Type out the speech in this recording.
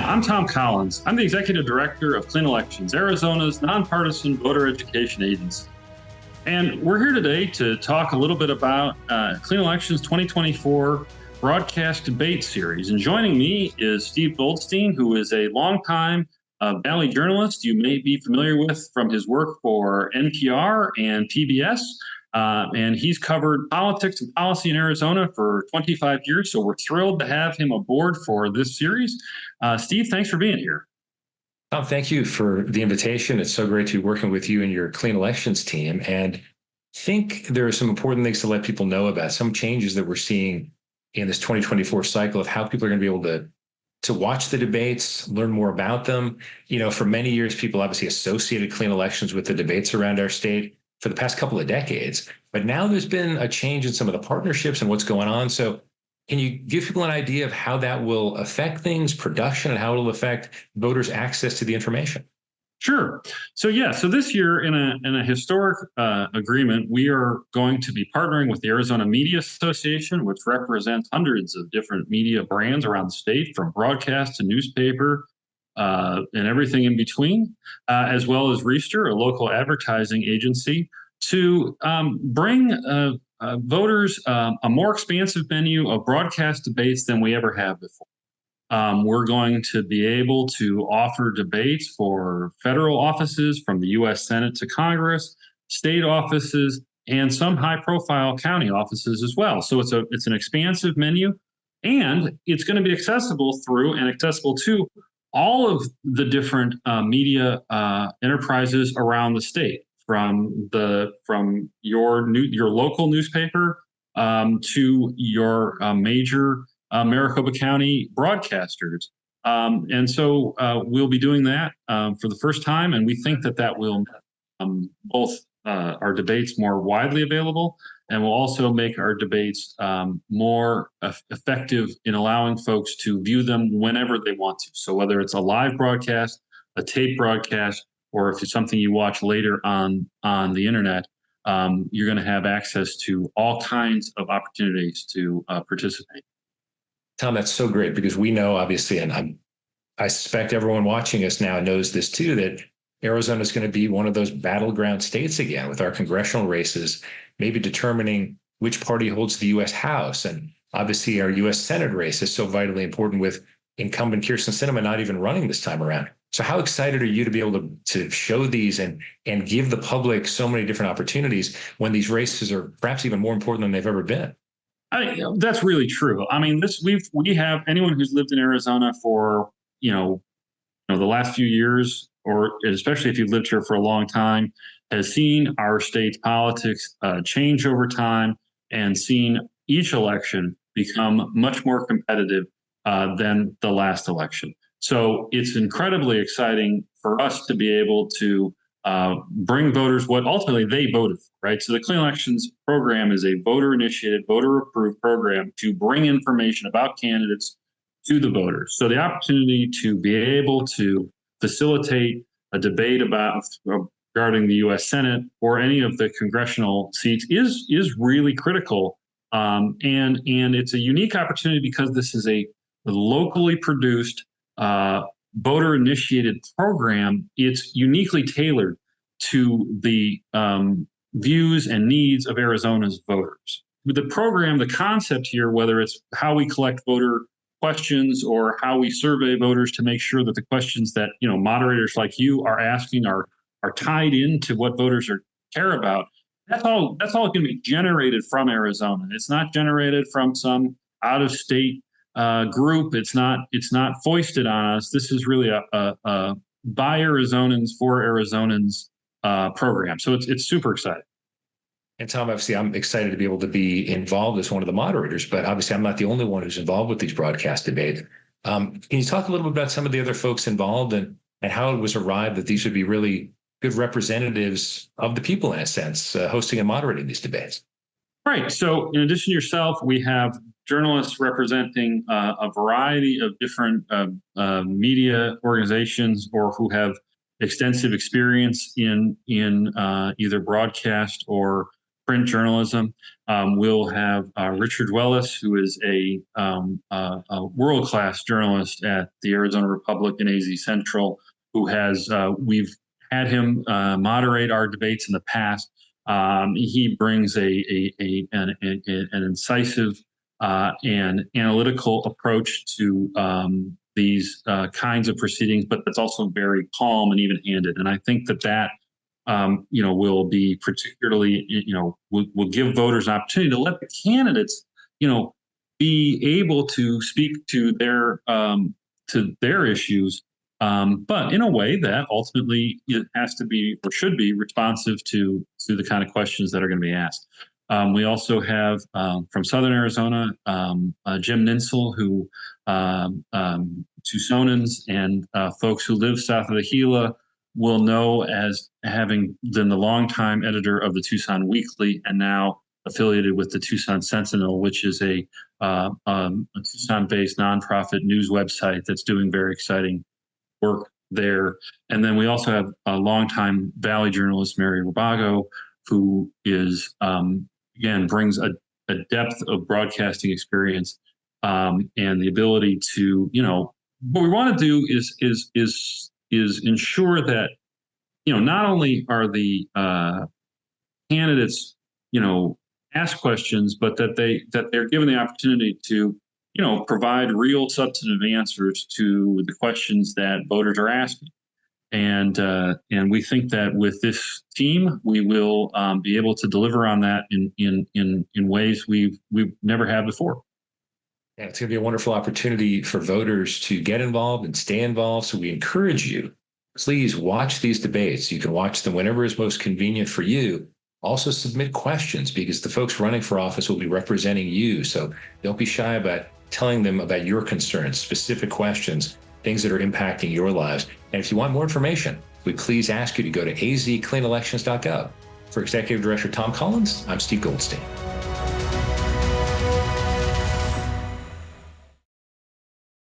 I'm Tom Collins. I'm the Executive Director of Clean Elections, Arizona's nonpartisan voter education agency. And we're here today to talk a little bit about Clean Elections 2024 broadcast debate series. And joining me is Steve Goldstein, who is a longtime Valley journalist you may be familiar with from his work for NPR and PBS. And he's covered politics and policy in Arizona for 25 years. So we're thrilled to have him aboard for this series. Steve, thanks for being here. Tom, thank you for the invitation. It's so great to be working with you and your Clean Elections team. And I think there are some important things to let people know about some changes that we're seeing in this 2024 cycle of how people are going to be able to watch the debates, learn more about them. You know, for many years, people obviously associated Clean Elections with the debates around our state for the past couple of decades. But now there's been a change in some of the partnerships and what's going on. So can you give people an idea of how that will affect things, production, and how it'll affect voters' access to the information? Sure. So this year in a historic agreement, we are going to be partnering with the Arizona Media Association, which represents hundreds of different media brands around the state, from broadcast to newspaper and everything in between, as well as Reister, a local advertising agency, to bring voters a more expansive menu of broadcast debates than we ever have before. We're going to be able to offer debates for federal offices from the U.S. Senate to Congress, state offices, and some high-profile county offices as well. So it's an expansive menu, and it's going to be accessible through and accessible to all of the different media enterprises around the state, from your local newspaper to your major Maricopa County broadcasters. And so we'll be doing that for the first time, and we think that will both our debates more widely available, and will also make our debates more effective in allowing folks to view them whenever they want to. So whether it's a live broadcast, a tape broadcast, or if it's something you watch later on the internet, you're going to have access to all kinds of opportunities to participate. Tom, that's so great, because we know, obviously, and I suspect everyone watching us now knows this too, that Arizona is going to be one of those battleground states again, with our congressional races, maybe determining which party holds the U.S. House. And obviously our U.S. Senate race is so vitally important, with incumbent Kirsten Sinema not even running this time around. So how excited are you to be able to show these and give the public so many different opportunities when these races are perhaps even more important than they've ever been? That's really true. I mean, we have anyone who's lived in Arizona for the last few years, or especially if you've lived here for a long time, has seen our state's politics change over time, and seen each election become much more competitive than the last election. So it's incredibly exciting for us to be able to bring voters what ultimately they voted for, right? So the Clean Elections program is a voter-initiated, voter-approved program to bring information about candidates to the voters. So the opportunity to be able to facilitate a debate regarding the U.S. Senate or any of the congressional seats is really critical, and it's a unique opportunity because this is a locally produced voter-initiated program. It's uniquely tailored to the views and needs of Arizona's voters. With the program, the concept here, whether it's how we collect voter questions or how we survey voters to make sure that the questions that moderators like you are asking are tied into what voters care about, that's all going to be generated from Arizona. It's not generated from some out-of-state group. It's not foisted on us. This is really a by Arizonans for Arizonans program. So it's super exciting. And Tom, obviously, I'm excited to be able to be involved as one of the moderators, but obviously I'm not the only one who's involved with these broadcast debates. Can you talk a little bit about some of the other folks involved and how it was arrived that these would be really good representatives of the people, in a sense, hosting and moderating these debates? Right. So in addition to yourself, we have journalists representing a variety of different media organizations, or who have extensive experience in either broadcast or print journalism. We'll have Richard Wellis, who is a world-class journalist at the Arizona Republic and AZ Central, who has we've had him moderate our debates in the past. He brings an incisive and analytical approach to these kinds of proceedings, but that's also very calm and even-handed. And I think that will be particularly, will give voters an opportunity to let the candidates, be able to speak to their issues, but in a way that ultimately it has to be or should be responsive to the kind of questions that are going to be asked. We also have from Southern Arizona, Jim Ninsel, who Tucsonans and folks who live south of the Gila will know as having been the longtime editor of the Tucson Weekly and now affiliated with the Tucson Sentinel, which is a Tucson-based nonprofit news website that's doing very exciting work there. And then we also have a longtime Valley journalist, Mary Rabago, who is again brings a depth of broadcasting experience and the ability to, what we want to do is ensure that, not only are the candidates, ask questions, but that they're given the opportunity to, provide real substantive answers to the questions that voters are asking. And we think that with this team, we will be able to deliver on that in ways we've never had before. Yeah, it's going to be a wonderful opportunity for voters to get involved and stay involved. So we encourage you, please watch these debates. You can watch them whenever is most convenient for you. Also submit questions because the folks running for office will be representing you. So don't be shy about telling them about your concerns, specific questions, things that are impacting your lives. And if you want more information, we please ask you to go to azcleanelections.gov. For Executive Director Tom Collins, I'm Steve Goldstein.